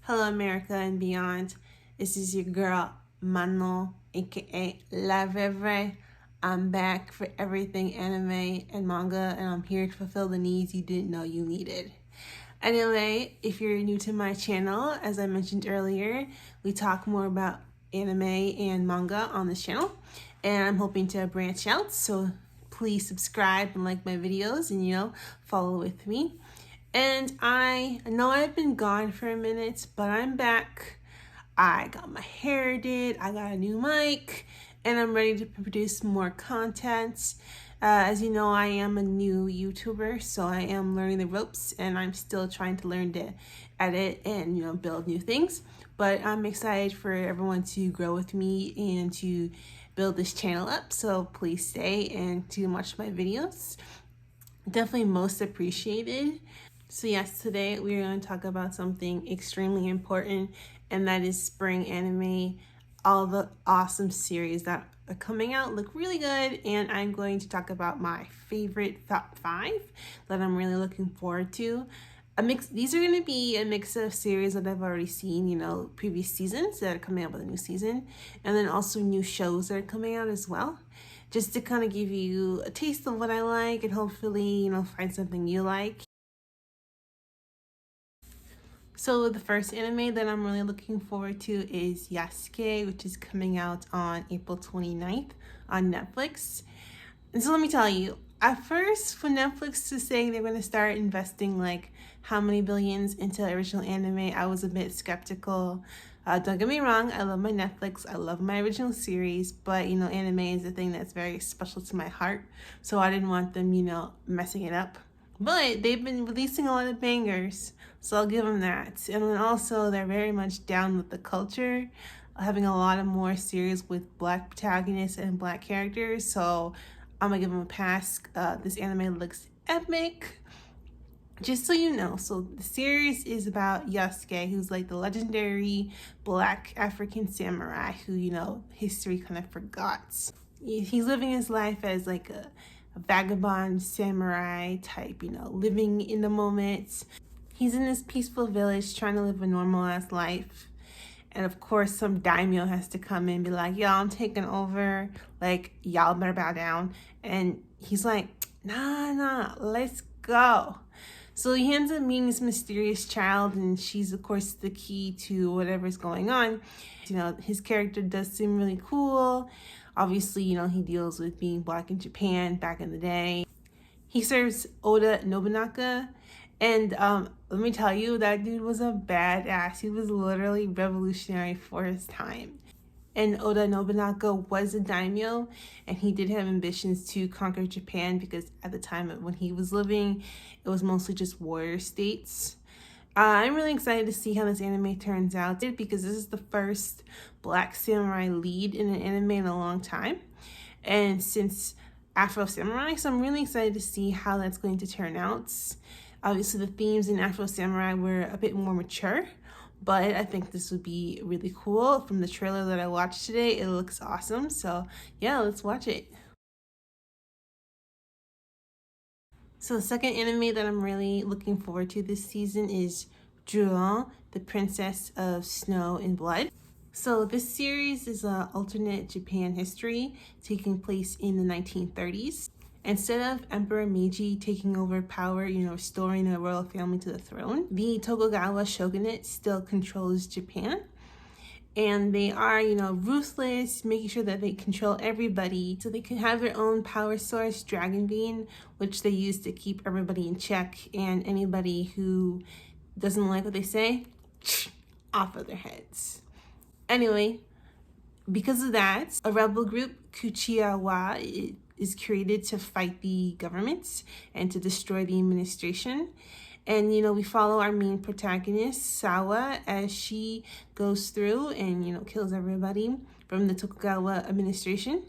Hello, America and beyond. This is your girl, Mano, aka La Vevre. I'm back for everything anime and manga, and I'm here to fulfill the needs you didn't know you needed. Anyway, if you're new to my channel, as I mentioned earlier, we talk more about anime and manga on this channel, and I'm hoping to branch out, so please subscribe and like my videos and, follow with me. And I know I've been gone for a minute, but I'm back. I got my hair did, I got a new mic, and I'm ready to produce more content. As you know, I am a new YouTuber, so I am learning the ropes, and I'm still trying to learn to edit and build new things. But I'm excited for everyone to grow with me and to build this channel up. So please stay and to watch my videos. Definitely most appreciated. So yes, today we're going to talk about something extremely important, and that is spring anime. All the awesome series that are coming out look really good, and I'm going to talk about my favorite top 5 that I'm really looking forward to. These are going to be a mix of series that I've already seen, previous seasons that are coming out with a new season, and then also new shows that are coming out as well, just to kind of give you a taste of what I like and hopefully, find something you like. So the first anime that I'm really looking forward to is Yasuke, which is coming out on April 29th on Netflix. And so let me tell you, at first, for Netflix to say they're going to start investing like how many billions into original anime, I was a bit skeptical. Don't get me wrong, I love my Netflix, I love my original series, but anime is a thing that's very special to my heart, so I didn't want them, messing it up. But they've been releasing a lot of bangers, so I'll give them that. And then also, they're very much down with the culture, having a lot of more series with Black protagonists and Black characters, so I'm gonna give them a pass. This anime looks epic. Just so you know, so the series is about Yasuke, who's like the legendary Black African samurai who, history kind of forgot. He's living his life as like a vagabond samurai type, living in the moment. He's in this peaceful village trying to live a normal ass life. And of course, some daimyo has to come in and be like, yo, I'm taking over. Like, y'all better bow down. And he's like, nah, let's go. So he ends up meeting this mysterious child, and she's, of course, the key to whatever's going on. His character does seem really cool. Obviously, he deals with being Black in Japan back in the day. He serves Oda Nobunaga, and let me tell you, that dude was a badass. He was literally revolutionary for his time. And Oda Nobunaga was a daimyo, and he did have ambitions to conquer Japan because at the time when he was living, it was mostly just warrior states. I'm really excited to see how this anime turns out because this is the first Black samurai lead in an anime in a long time. And since Afro Samurai, so I'm really excited to see how that's going to turn out. Obviously, the themes in Afro Samurai were a bit more mature, but I think this would be really cool. From the trailer that I watched today, it looks awesome. So yeah, let's watch it. So the second anime that I'm really looking forward to this season is Jewell, the Princess of Snow and Blood. So this series is an alternate Japan history taking place in the 1930s. Instead of Emperor Meiji taking over power, restoring the royal family to the throne, the Tokugawa shogunate still controls Japan. And they are, ruthless, making sure that they control everybody so they can have their own power source, Dragon Bean, which they use to keep everybody in check. And anybody who doesn't like what they say, off of their heads. Anyway, because of that, a rebel group, Kuchiawa, is created to fight the government and to destroy the administration. And, we follow our main protagonist, Sawa, as she goes through and, kills everybody from the Tokugawa administration.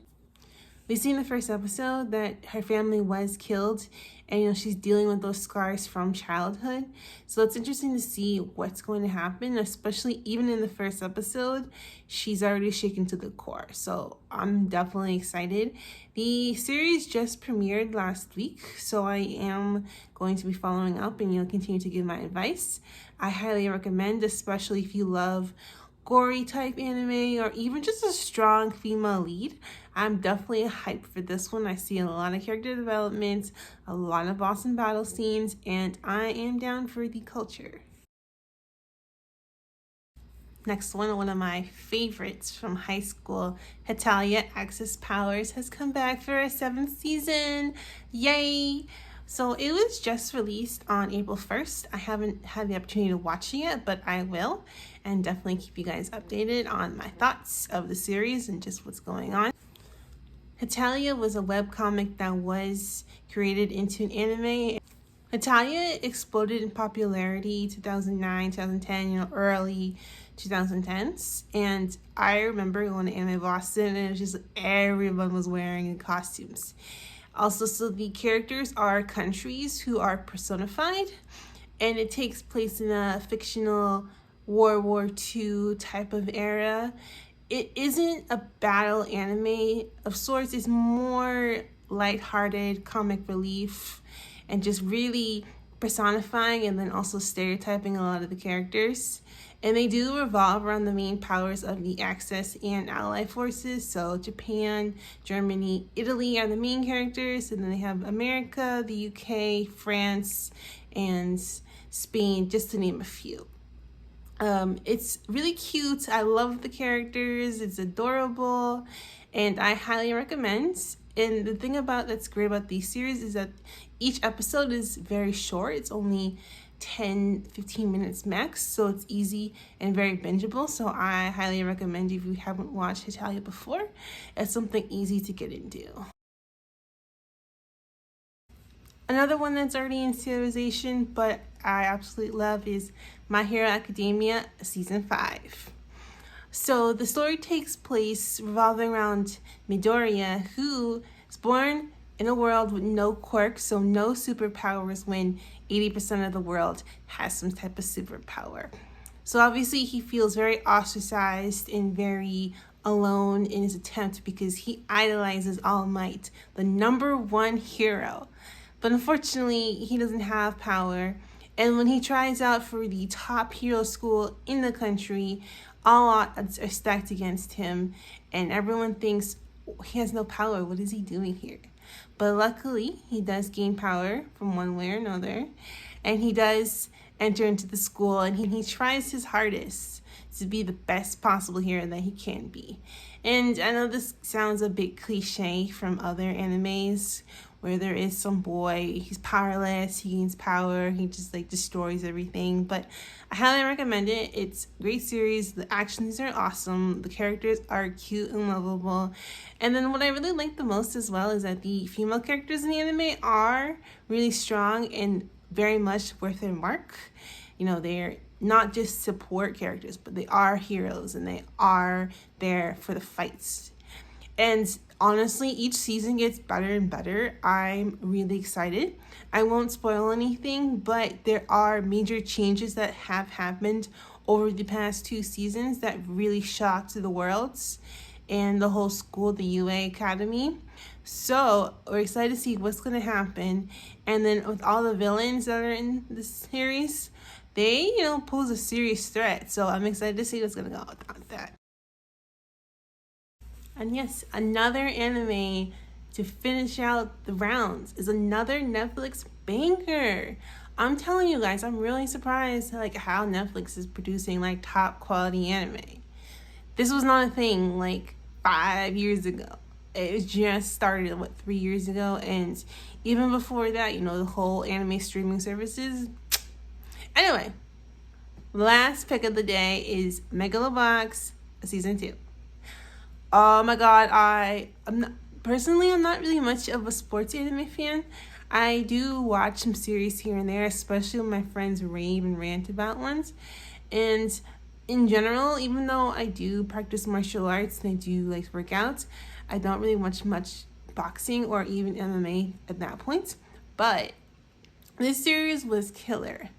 We see in the first episode that her family was killed, and she's dealing with those scars from childhood. So it's interesting to see what's going to happen, especially even in the first episode. She's already shaken to the core. So I'm definitely excited. The series just premiered last week, so I am going to be following up and continue to give my advice. I highly recommend, especially if you love gory type anime or even just a strong female lead. I'm definitely hyped for this one. I see a lot of character development, a lot of awesome battle scenes, and I am down for the culture. Next one of my favorites from high school, Italia Access Powers, has come back for a 7th season. Yay! So it was just released on April 1st. I haven't had the opportunity to watch it yet, but I will, and definitely keep you guys updated on my thoughts of the series and just what's going on. Italia was a webcomic that was created into an anime. Italia exploded in popularity 2009, 2010, early 2010s. And I remember going to Anime Boston and it was just everyone was wearing costumes. Also, so the characters are countries who are personified, and it takes place in a fictional World War II type of era. It isn't a battle anime of sorts. It's more lighthearted comic relief and just really personifying and then also stereotyping a lot of the characters. And they do revolve around the main powers of the Axis and Allied forces. So Japan, Germany, Italy are the main characters. And then they have America, the UK, France, and Spain, just to name a few. It's really cute. I love the characters. It's adorable, and I highly recommend. And the thing that's great about these series is that each episode is very short. It's only 10-15 minutes max, so it's easy and very bingeable. So I highly recommend if you haven't watched Italia before. It's something easy to get into. Another one that's already in serialization, but I absolutely love, is My Hero Academia Season 5. So the story takes place revolving around Midoriya, who is born in a world with no quirks, so no superpowers, when 80% of the world has some type of superpower. So obviously he feels very ostracized and very alone in his attempt because he idolizes All Might, the #1 hero. But unfortunately, he doesn't have power. And when he tries out for the top hero school in the country, all odds are stacked against him. And everyone thinks he has no power. What is he doing here? But luckily, he does gain power from one way or another. And he does enter into the school, and he tries his hardest to be the best possible hero that he can be. And I know this sounds a bit cliche from other animes where there is some boy, he's powerless, he gains power, he just destroys everything. But I highly recommend it. It's a great series. The actions are awesome. The characters are cute and lovable. And then what I really like the most as well is that the female characters in the anime are really strong and very much worth their mark. They're not just support characters, but they are heroes and they are there for the fights. And honestly, each season gets better and better. I'm really excited. I won't spoil anything, but there are major changes that have happened over the past 2 seasons that really shocked the worlds and the whole school, the UA Academy. So we're excited to see what's going to happen. And then with all the villains that are in this series, they, pose a serious threat. So I'm excited to see what's going to go with that. And yes, another anime to finish out the rounds is another Netflix banger. I'm telling you guys, I'm really surprised how Netflix is producing top quality anime. This was not a thing 5 years ago. It just started 3 years ago, and even before that, the whole anime streaming services. Anyway, last pick of the day is Megalo Box Season 2. Oh my god, I'm not really much of a sports anime fan. I do watch some series here and there, especially when my friends rave and rant about ones. And in general, even though I do practice martial arts and I do workouts, I don't really watch much boxing or even MMA at that point. But this series was killer.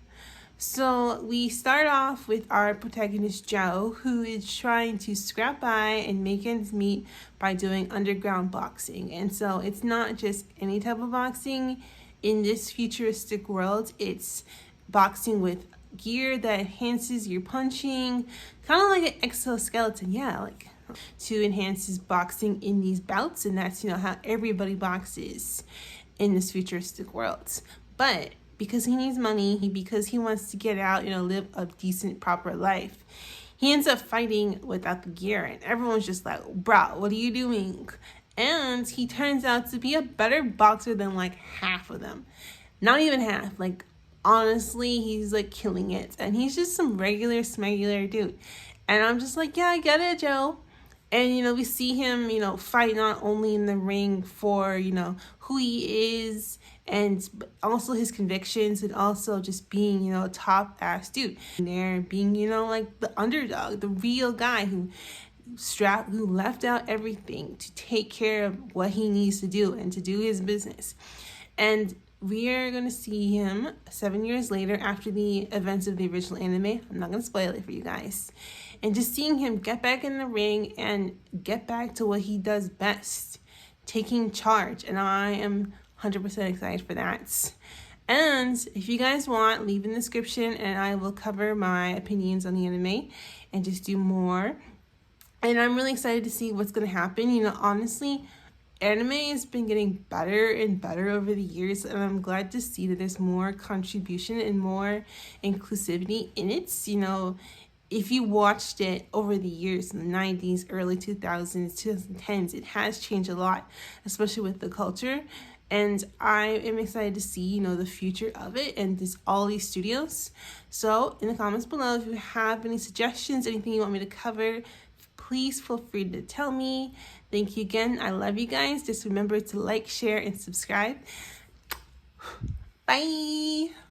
So we start off with our protagonist Joe, who is trying to scrap by and make ends meet by doing underground boxing. And so it's not just any type of boxing. In this futuristic world, it's boxing with gear that enhances your punching, kind of like an exoskeleton, like to enhance his boxing in these bouts. And that's, how everybody boxes in this futuristic world. But because he needs money, because he wants to get out, live a decent, proper life, he ends up fighting without the gear. And everyone's just like, bro, what are you doing? And he turns out to be a better boxer than like half of them. Not even half. Like, honestly, he's like killing it. And he's just some regular, smegular dude. And I'm just like, yeah, I get it, Joe. And, we see him, fight not only in the ring for, who he is and also his convictions, and also just being, a top-ass dude. And there being, like the underdog, the real guy who left out everything to take care of what he needs to do and to do his business. And we are going to see him 7 years later after the events of the original anime. I'm not going to spoil it for you guys. And just seeing him get back in the ring and get back to what he does best, taking charge. And I am 100% excited for that. And if you guys want, leave in the description and I will cover my opinions on the anime and just do more. And I'm really excited to see what's going to happen. Honestly, anime has been getting better and better over the years, and I'm glad to see that there's more contribution and more inclusivity in it. If you watched it over the years, in the 90s, early 2000s, 2010s, it has changed a lot, especially with the culture. And I am excited to see, the future of it and all these studios. So in the comments below, if you have any suggestions, anything you want me to cover, please feel free to tell me. Thank you again. I love you guys. Just remember to like, share, and subscribe. Bye.